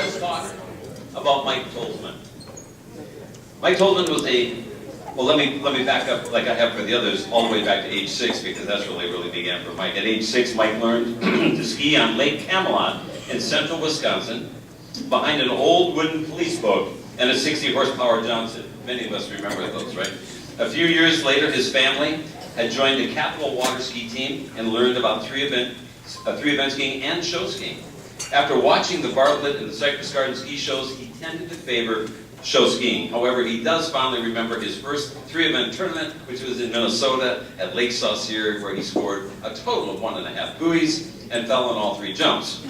let's talk about Mike Tolzmann. Mike Tolzmann was well, let me back up like I have for the others, all the way back to age 6, because that's really began for Mike. At age 6, Mike learned to ski on Lake Camelot in central Wisconsin, behind an old wooden police boat and a 60-horsepower Johnson. Many of us remember those, right? A few years later, his family had joined the Capital water ski team and learned about three event skiing and show skiing. After watching the Bartlett and the Cypress Garden ski shows, he tended to favor show skiing. However, he does fondly remember his first 3-event tournament, which was in Minnesota at Lake Saucier, where he scored a total of 1.5 buoys and fell on all 3 jumps.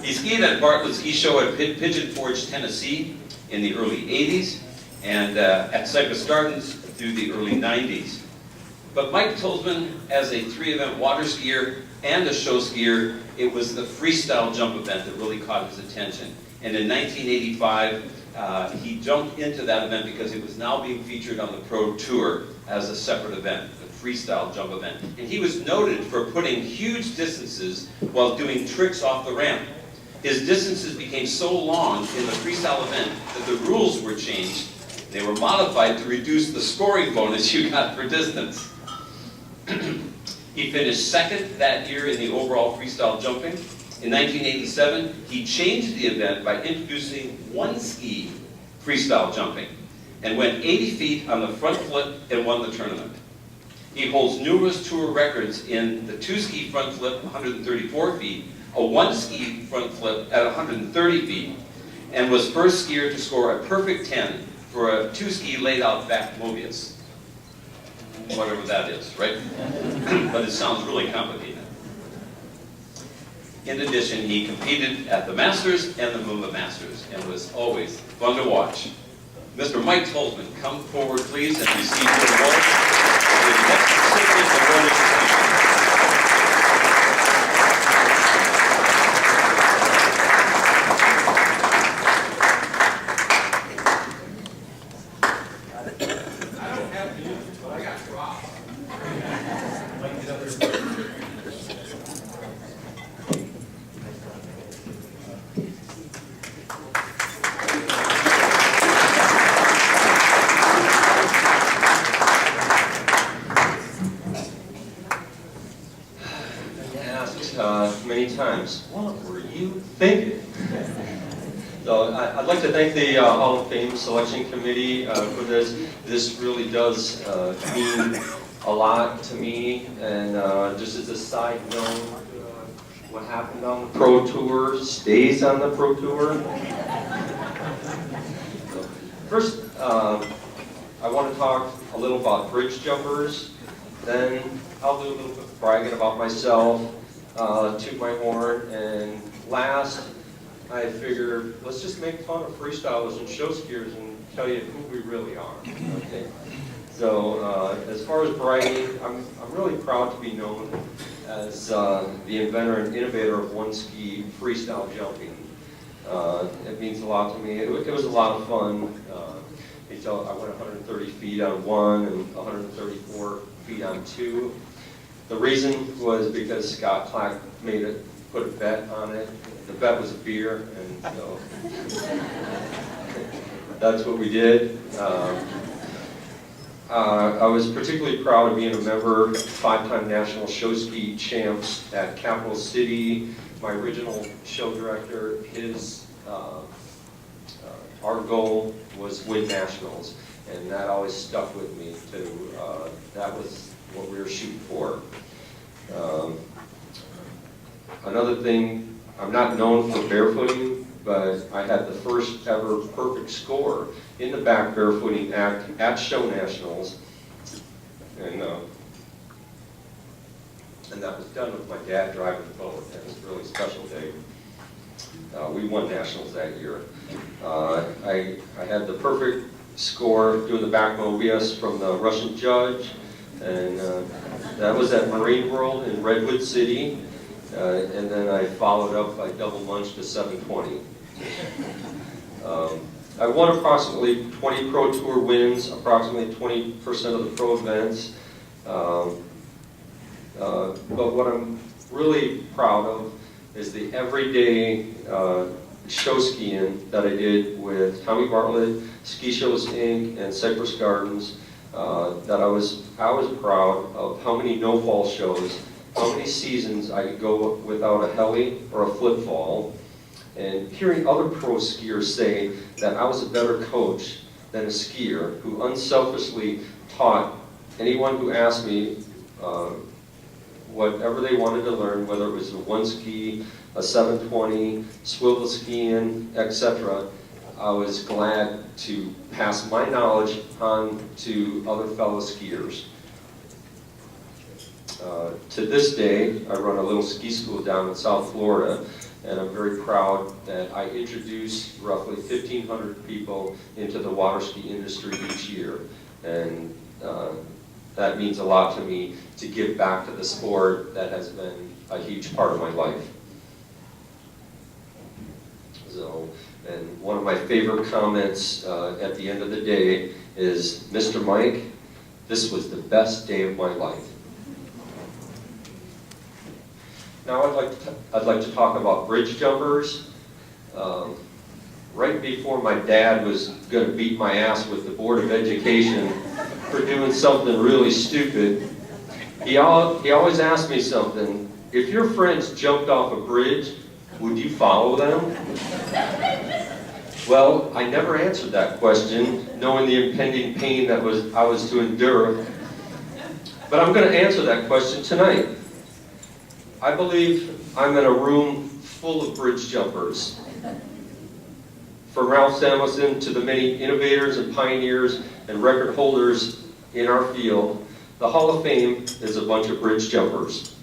He skied at Bartlett Ski Show at Pigeon Forge, Tennessee in the early 80s, and at Cypress Gardens through the early 90s. But Mike Tolzmann, as a 3-event water skier and a show skier, it was the freestyle jump event that really caught his attention. And in 1985, he jumped into that event because it was now being featured on the Pro Tour as a separate event, the freestyle jump event. And he was noted for putting huge distances while doing tricks off the ramp. His distances became so long in the freestyle event that the rules were changed. They were modified to reduce the scoring bonus you got for distance. He finished 2nd that year in the overall freestyle jumping. In 1987, he changed the event by introducing one-ski freestyle jumping and went 80 feet on the front flip and won the tournament. He holds numerous tour records in the 2-ski front flip, 134 feet, a 1-ski front flip at 130 feet, and was first skier to score a perfect 10 for a 2-ski laid-out back Mobius. Whatever that is, right? But it sounds really complicated. In addition, he competed at the Masters and the Moomba Masters and was always fun to watch. Mr. Mike Tolzmann, come forward, please, and receive your award. The next recipient award is many times, what were you thinking? So I'd like to thank the Hall of Fame Selection Committee for this. This really does mean a lot to me. And just as a side note, what happened on the Pro Tour stays on the Pro Tour. So, first, I want to talk a little about bridge jumpers. Then I'll do a little bit of bragging about myself, toot my horn, and last, I figure let's just make fun of freestylers and show skiers and tell you who we really are. Okay. So as far as bragging, I'm really proud to be known as the inventor and innovator of one-ski freestyle jumping. It means a lot to me. It was a lot of fun. So I went 130 feet on one and 134 feet on two. The reason was because Scott Clack put a bet on it. The bet was a beer, and so that's what we did. I was particularly proud of being a member, 5-time national show ski champs at Capital City. My original show director, our goal was win nationals, and that always stuck with me too. That was what we were shooting for. Another thing, I'm not known for barefooting, but I had the first ever perfect score in the back barefooting act at show nationals, and that was done with my dad driving the boat. That was a really special day. We won nationals that year. I had the perfect score doing the back Mobius from the Russian judge, and that was at Marine World in Redwood City, and then I followed up by double lunge to 720. I won approximately 20 Pro Tour wins, approximately 20% of the pro events. But what I'm really proud of is the everyday show skiing that I did with Tommy Bartlett, Ski Shows Inc., and Cypress Gardens, that I was proud of how many no-fall shows, how many seasons I could go without a heli or a flip fall, and hearing other pro skiers say that I was a better coach than a skier who unselfishly taught anyone who asked me whatever they wanted to learn, whether it was a one ski, a 720, swivel skiing, etc. I was glad to pass my knowledge on to other fellow skiers. To this day, I run a little ski school down in South Florida, and I'm very proud that I introduce roughly 1,500 people into the water ski industry each year. And that means a lot to me to give back to the sport that has been a huge part of my life. So, and one of my favorite comments at the end of the day is, "Mr. Mike, this was the best day of my life." Now I'd like to talk about bridge jumpers. Right before my dad was going to beat my ass with the Board of Education for doing something really stupid, he always asked me something. If your friends jumped off a bridge, would you follow them? Well, I never answered that question, knowing the impending pain that I was to endure. But I'm going to answer that question tonight. I believe I'm in a room full of bridge jumpers. From Ralph Samuelson to the many innovators and pioneers and record holders in our field, the Hall of Fame is a bunch of bridge jumpers.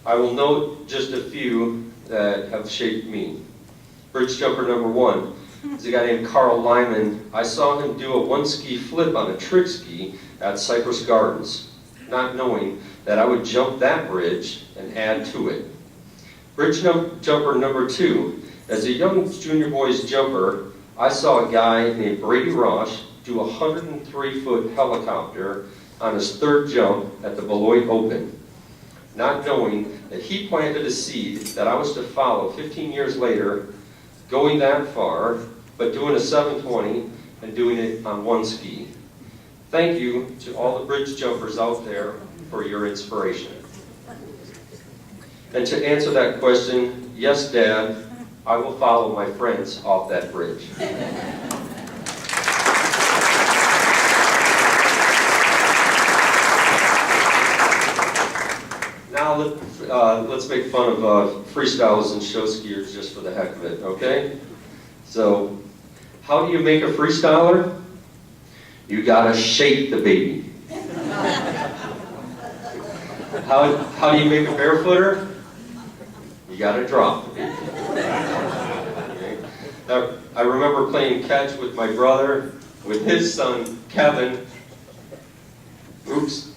I will note just a few that have shaped me. Bridge jumper number 1 is a guy named Carl Lyman. I saw him do a one-ski flip on a trick ski at Cypress Gardens, not knowing that I would jump that bridge and add to it. Bridge jumper number 2. As a young junior boys jumper, I saw a guy named Brady Rosh do a 103-foot helicopter on his third jump at the Beloit Open, not knowing that he planted a seed that I was to follow 15 years later, going that far, but doing a 720 and doing it on one ski. Thank you to all the bridge jumpers out there for your inspiration. And to answer that question, yes, Dad, I will follow my friends off that bridge. Now let's make fun of freestylers and show skiers just for the heck of it, okay? So, how do you make a freestyler? You gotta shake the baby. How do you make a barefooter? You gotta drop the baby. Okay? Now, I remember playing catch with my brother, with his son, Kevin. Oops.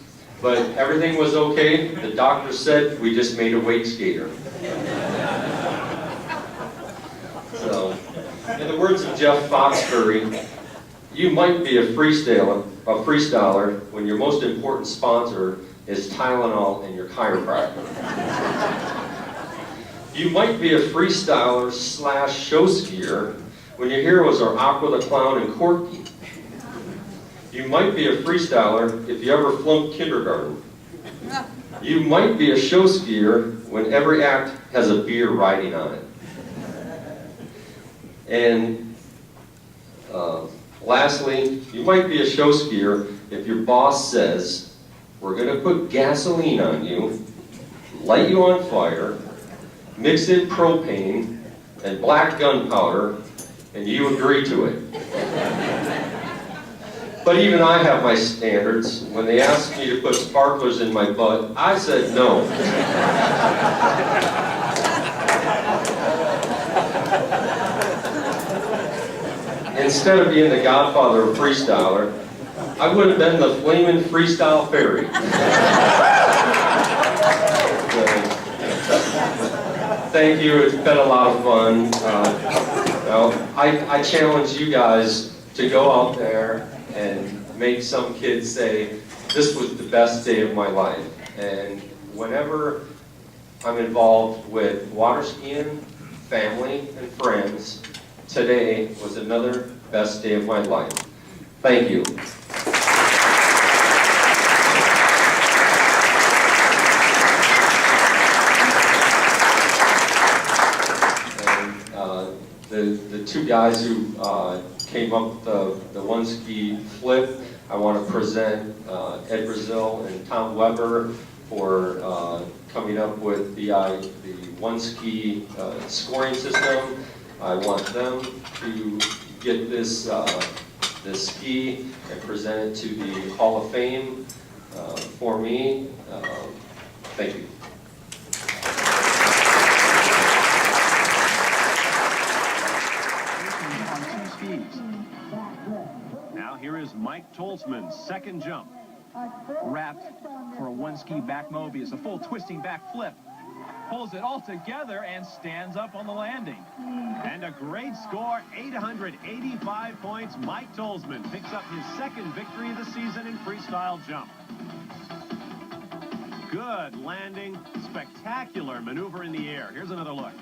But everything was okay. The doctor said we just made a wake skater. So, in the words of Jeff Foxbury, you might be a freestyler when your most important sponsor is Tylenol and your chiropractor. You might be a freestyler / show skier when your heroes are Aqua the Clown and Corky. You might be a freestyler if you ever flunked kindergarten. You might be a show skier when every act has a beer riding on it. And lastly, you might be a show skier if your boss says, "We're going to put gasoline on you, light you on fire, mix in propane and black gunpowder, and you agree to it." But even I have my standards. When they asked me to put sparklers in my butt, I said no. Instead of being the godfather of freestyler, I would have been the flaming freestyle fairy. Thank you, it's been a lot of fun. I challenge you guys to go out there and make some kids say, "This was the best day of my life." And whenever I'm involved with water skiing, family, and friends, today was another best day of my life. Thank you. The two guys who came up the one ski flip, I want to present Ed Brazil and Tom Weber for coming up with the one ski scoring system. I want them to get this ski and present it to the Hall of Fame for me. Thank you. Now here is Mike Tolzmann's second jump. Wrapped for a one-ski back Mobius, a full twisting back flip. Pulls it all together and stands up on the landing. And a great score, 885 points. Mike Tolzmann picks up his second victory of the season in freestyle jump. Good landing, spectacular maneuver in the air. Here's another look.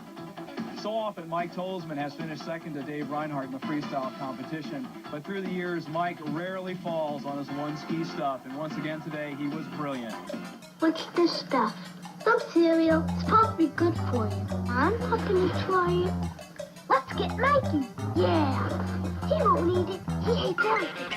So often, Mike Tolzmann has finished second to Dave Reinhardt in the freestyle competition, but through the years, Mike rarely falls on his one-ski stuff, and once again today, he was brilliant. What's this stuff? Some cereal. It's supposed to be good for you. I'm not gonna try it. Let's get Mikey. Yeah. He won't need it. He hates everything.